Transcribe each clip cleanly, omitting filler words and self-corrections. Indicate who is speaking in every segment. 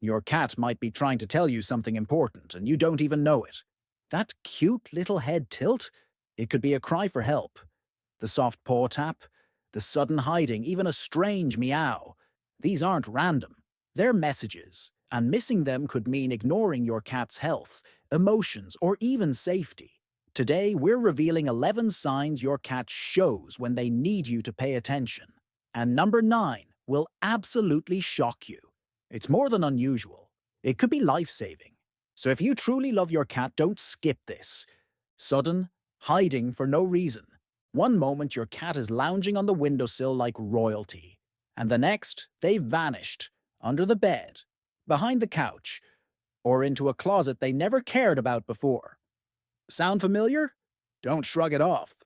Speaker 1: Your cat might be trying to tell you something important and you don't even know it. That cute little head tilt? It could be a cry for help. The soft paw tap, the sudden hiding, even a strange meow. These aren't random. They're messages, and missing them could mean ignoring your cat's health, emotions, or even safety. Today, we're revealing 11 signs your cat shows when they need you to pay attention. And number 9 will absolutely shock you. It's more than unusual. It could be life-saving. So if you truly love your cat, don't skip this. Sudden, hiding for no reason. One moment your cat is lounging on the windowsill like royalty, and the next, they've vanished, under the bed, behind the couch, or into a closet they never cared about before. Sound familiar? Don't shrug it off.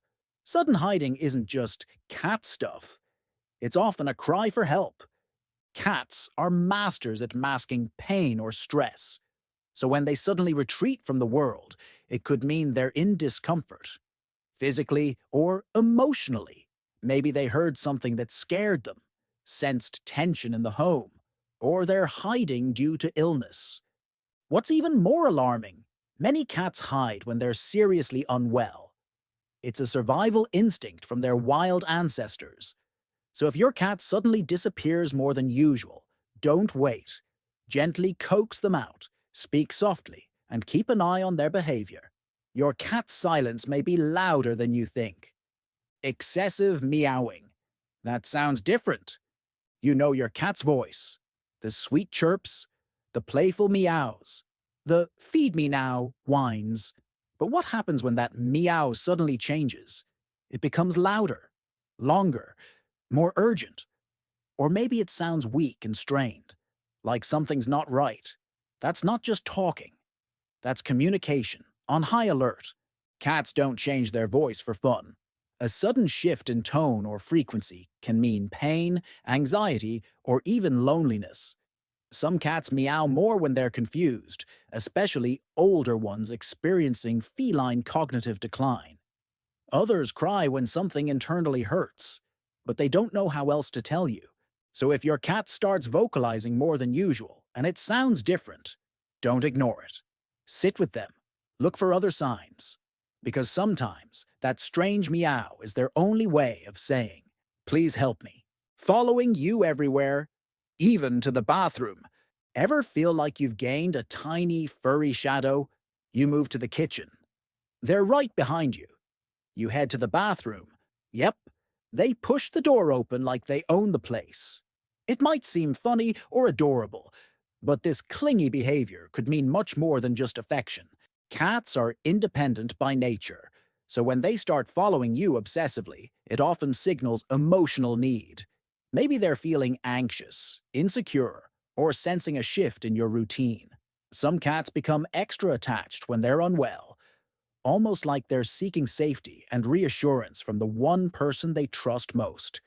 Speaker 1: Sudden hiding isn't just cat stuff. It's often a cry for help. Cats are masters at masking pain or stress. So when they suddenly retreat from the world, it could mean they're in discomfort. Physically or emotionally. Maybe they heard something that scared them, sensed tension in the home, or they're hiding due to illness. What's even more alarming, many cats hide when they're seriously unwell. It's a survival instinct from their wild ancestors. So if your cat suddenly disappears more than usual, don't wait. Gently coax them out, speak softly, and keep an eye on their behavior. Your cat's silence may be louder than you think. Excessive meowing. That sounds different. You know your cat's voice. The sweet chirps, the playful meows, the feed me now whines. But what happens when that meow suddenly changes? It becomes louder, longer, more urgent. Or maybe it sounds weak and strained, like something's not right. That's not just talking. That's communication, on high alert. Cats don't change their voice for fun. A sudden shift in tone or frequency can mean pain, anxiety, or even loneliness. Some cats meow more when they're confused, especially older ones experiencing feline cognitive decline. Others cry when something internally hurts, but they don't know how else to tell you. So if your cat starts vocalizing more than usual, and it sounds different, don't ignore it. Sit with them. Look for other signs. Because sometimes that strange meow is their only way of saying, "Please help me." Following you everywhere, even to the bathroom. Ever feel like you've gained a tiny, furry shadow? You move to the kitchen. They're right behind you. You head to the bathroom. Yep, they push the door open like they own the place. It might seem funny or adorable, but this clingy behavior could mean much more than just affection. Cats are independent by nature, so when they start following you obsessively, it often signals emotional need. Maybe they're feeling anxious, insecure, or sensing a shift in your routine. Some cats become extra attached when they're unwell, almost like they're seeking safety and reassurance from the one person they trust most.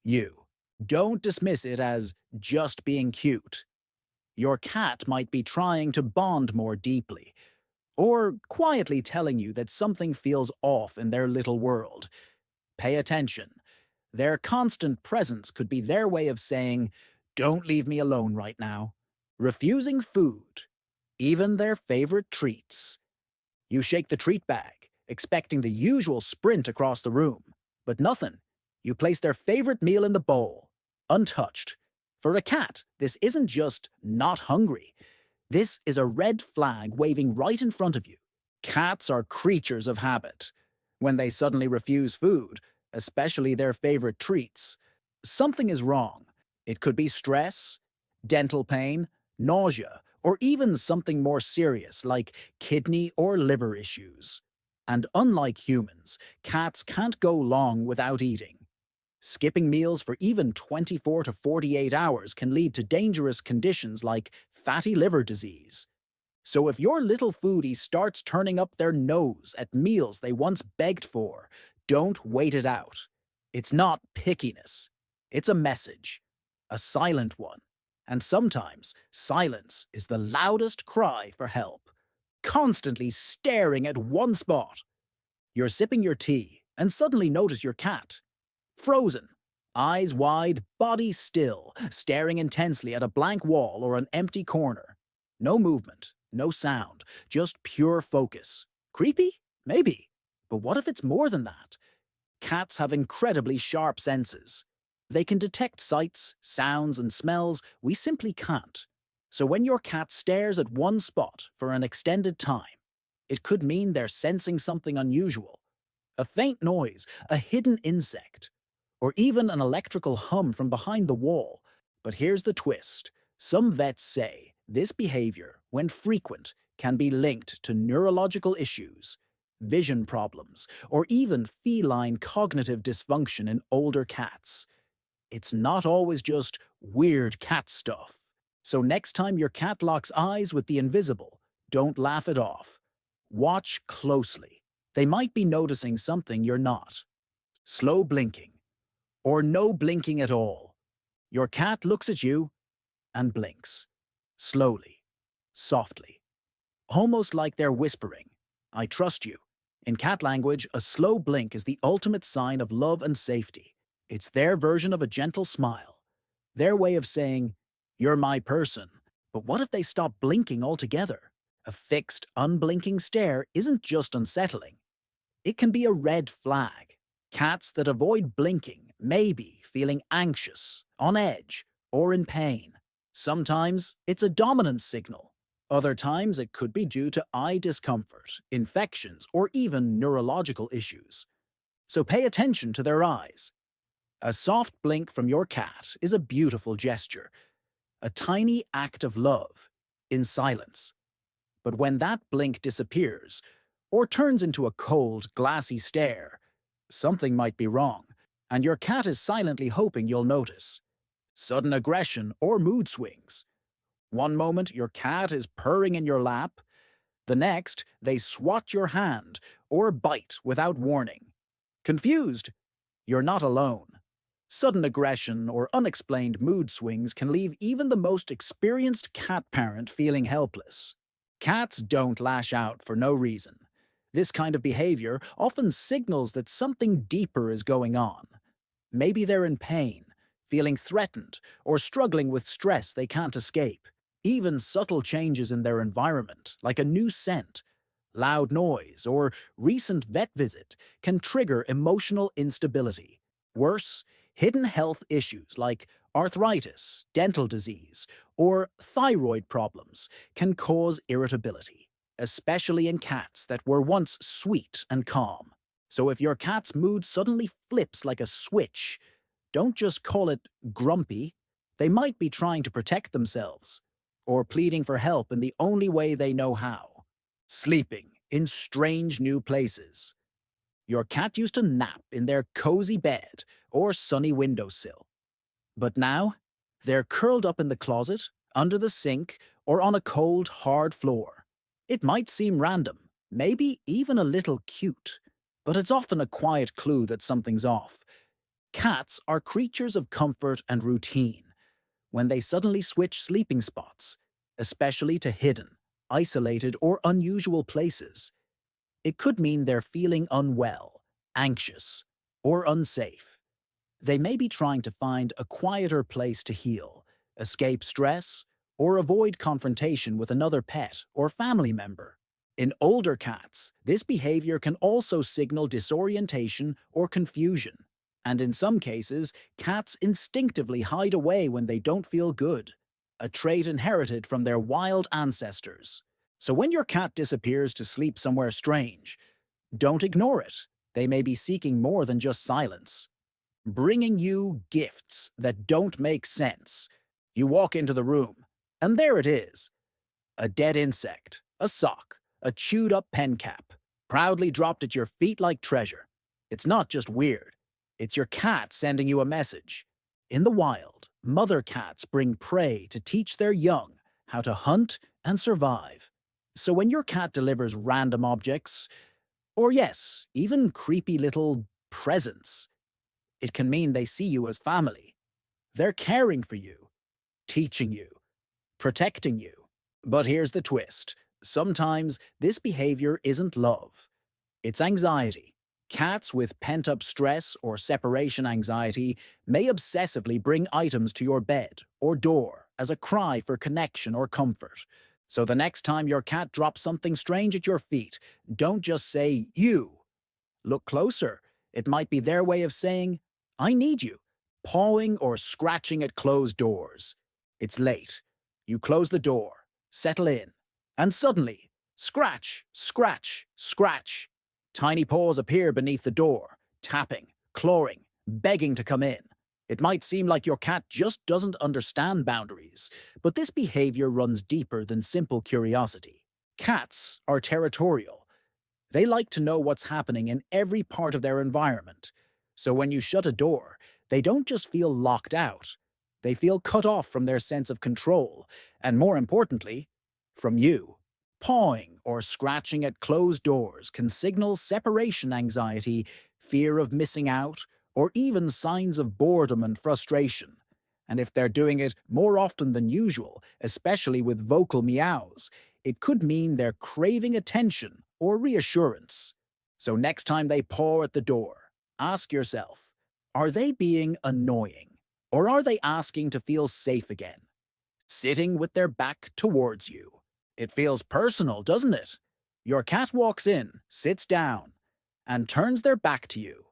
Speaker 1: You. Don't dismiss it as just being cute. Your cat might be trying to bond more deeply, or quietly telling you that something feels off in their little world. Pay attention. Their constant presence could be their way of saying, "Don't leave me alone right now." Refusing food, even their favorite treats. You shake the treat bag, expecting the usual sprint across the room, but nothing. You place their favorite meal in the bowl, untouched. For a cat, this isn't just not hungry. This is a red flag waving right in front of you. Cats are creatures of habit. When they suddenly refuse food, especially their favorite treats, something is wrong. It could be stress, dental pain, nausea, or even something more serious like kidney or liver issues. And unlike humans, cats can't go long without eating. Skipping meals for even 24 to 48 hours can lead to dangerous conditions like fatty liver disease. So if your little foodie starts turning up their nose at meals they once begged for, don't wait it out. It's not pickiness. It's a message. A silent one. And sometimes, silence is the loudest cry for help. Constantly staring at one spot. You're sipping your tea and suddenly notice your cat. Frozen. Eyes wide, body still, staring intensely at a blank wall or an empty corner. No movement, no sound, just pure focus. Creepy? Maybe. But what if it's more than that? Cats have incredibly sharp senses. They can detect sights, sounds, and smells we simply can't. So when your cat stares at one spot for an extended time, it could mean they're sensing something unusual. A faint noise, a hidden insect, or even an electrical hum from behind the wall. But here's the twist. Some vets say this behavior, when frequent, can be linked to neurological issues, vision problems, or even feline cognitive dysfunction in older cats. It's not always just weird cat stuff. So next time your cat locks eyes with the invisible, don't laugh it off. Watch closely. They might be noticing something you're not. Slow blinking, or no blinking at all. Your cat looks at you and blinks. Slowly, softly, almost like they're whispering, "I trust you." In cat language, a slow blink is the ultimate sign of love and safety. It's their version of a gentle smile, their way of saying, "You're my person." But what if they stop blinking altogether? A fixed, unblinking stare isn't just unsettling. It can be a red flag. Cats that avoid blinking may be feeling anxious, on edge, or in pain. Sometimes it's a dominance signal. Other times it could be due to eye discomfort, infections, or even neurological issues. So pay attention to their eyes. A soft blink from your cat is a beautiful gesture, a tiny act of love, in silence. But when that blink disappears, or turns into a cold, glassy stare, something might be wrong, and your cat is silently hoping you'll notice. Sudden aggression or mood swings. One moment your cat is purring in your lap, the next they swat your hand or bite without warning. Confused? You're not alone. Sudden aggression or unexplained mood swings can leave even the most experienced cat parent feeling helpless. Cats don't lash out for no reason. This kind of behavior often signals that something deeper is going on. Maybe they're in pain, feeling threatened, or struggling with stress they can't escape. Even subtle changes in their environment, like a new scent, loud noise, or recent vet visit, can trigger emotional instability. Worse, hidden health issues like arthritis, dental disease, or thyroid problems can cause irritability, especially in cats that were once sweet and calm. So if your cat's mood suddenly flips like a switch, don't just call it grumpy. They might be trying to protect themselves, or pleading for help in the only way they know how. Sleeping in strange new places. Your cat used to nap in their cozy bed or sunny windowsill. But now, they're curled up in the closet, under the sink, or on a cold, hard floor. It might seem random, maybe even a little cute, but it's often a quiet clue that something's off. Cats are creatures of comfort and routine. When they suddenly switch sleeping spots, especially to hidden, isolated, or unusual places, it could mean they're feeling unwell, anxious, or unsafe. They may be trying to find a quieter place to heal, escape stress, or avoid confrontation with another pet or family member. In older cats, this behavior can also signal disorientation or confusion. And in some cases, cats instinctively hide away when they don't feel good, a trait inherited from their wild ancestors. So when your cat disappears to sleep somewhere strange, don't ignore it. They may be seeking more than just silence. Bringing you gifts that don't make sense. You walk into the room, and there it is. A dead insect, a sock, a chewed-up pen cap, proudly dropped at your feet like treasure. It's not just weird. It's your cat sending you a message. In the wild, mother cats bring prey to teach their young how to hunt and survive. So when your cat delivers random objects, or yes, even creepy little presents, it can mean they see you as family. They're caring for you, teaching you, protecting you. But here's the twist. Sometimes this behavior isn't love. It's anxiety. Cats with pent-up stress or separation anxiety may obsessively bring items to your bed or door as a cry for connection or comfort. So the next time your cat drops something strange at your feet, don't just say, "You." Look closer. It might be their way of saying, "I need you," pawing or scratching at closed doors. It's late. You close the door, settle in, and suddenly, scratch, scratch, scratch. Tiny paws appear beneath the door, tapping, clawing, begging to come in. It might seem like your cat just doesn't understand boundaries, but this behavior runs deeper than simple curiosity. Cats are territorial. They like to know what's happening in every part of their environment. So when you shut a door, they don't just feel locked out. They feel cut off from their sense of control, and more importantly, from you. Pawing or scratching at closed doors can signal separation anxiety, fear of missing out, or even signs of boredom and frustration. And if they're doing it more often than usual, especially with vocal meows, it could mean they're craving attention or reassurance. So next time they paw at the door, ask yourself, are they being annoying? Or are they asking to feel safe again? Sitting with their back towards you. It feels personal, doesn't it? Your cat walks in, sits down, and turns their back to you.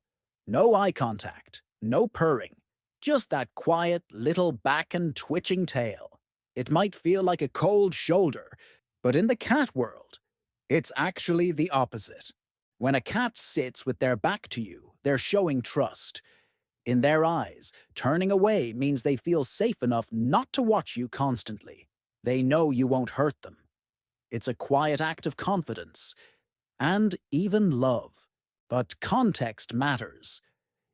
Speaker 1: No eye contact, no purring, just that quiet little back and twitching tail. It might feel like a cold shoulder, but in the cat world, it's actually the opposite. When a cat sits with their back to you, they're showing trust. In their eyes, turning away means they feel safe enough not to watch you constantly. They know you won't hurt them. It's a quiet act of confidence, and even love. But context matters.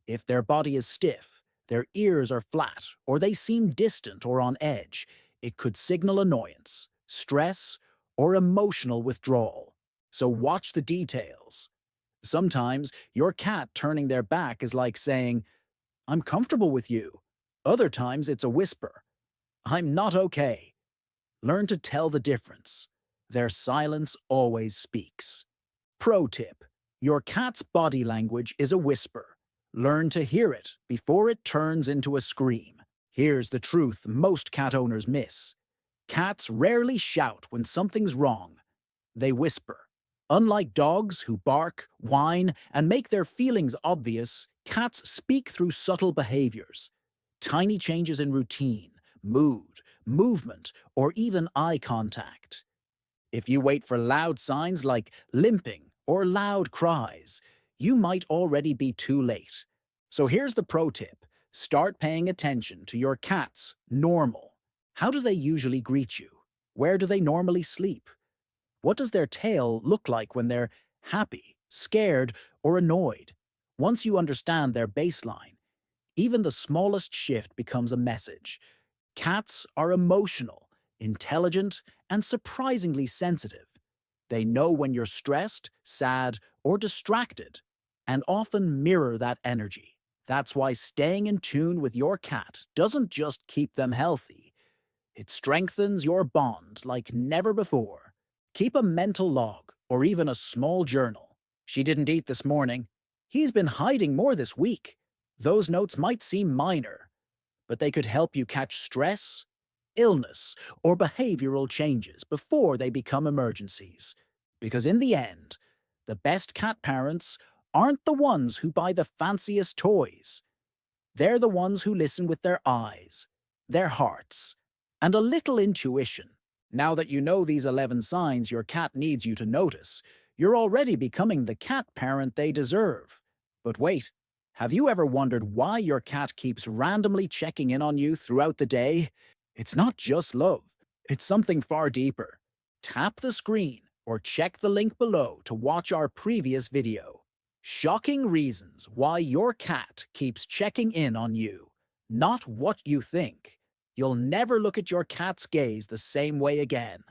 Speaker 1: If their body is stiff, their ears are flat, or they seem distant or on edge, it could signal annoyance, stress, or emotional withdrawal. So watch the details. Sometimes your cat turning their back is like saying, "I'm comfortable with you." Other times it's a whisper, "I'm not okay." Learn to tell the difference. Their silence always speaks. Pro tip: your cat's body language is a whisper. Learn to hear it before it turns into a scream. Here's the truth most cat owners miss. Cats rarely shout when something's wrong. They whisper. Unlike dogs who bark, whine, and make their feelings obvious, cats speak through subtle behaviors. Tiny changes in routine, mood, movement, or even eye contact. If you wait for loud signs like limping or loud cries, you might already be too late. So here's the pro tip. Start paying attention to your cat's normal. How do they usually greet you? Where do they normally sleep? What does their tail look like when they're happy, scared, or annoyed? Once you understand their baseline, even the smallest shift becomes a message. Cats are emotional, intelligent, and surprisingly sensitive. They know when you're stressed, sad, or distracted, and often mirror that energy. That's why staying in tune with your cat doesn't just keep them healthy, it strengthens your bond like never before. Keep a mental log or even a small journal. "She didn't eat this morning. He's been hiding more this week." Those notes might seem minor, but they could help you catch stress, illness, or behavioral changes before they become emergencies. Because in the end, the best cat parents aren't the ones who buy the fanciest toys. They're the ones who listen with their eyes, their hearts, and a little intuition. Now that you know these 11 signs your cat needs you to notice, you're already becoming the cat parent they deserve. But wait, have you ever wondered why your cat keeps randomly checking in on you throughout the day? It's not just love, it's something far deeper. Tap the screen or check the link below to watch our previous video. Shocking reasons why your cat keeps checking in on you, not what you think. You'll never look at your cat's gaze the same way again.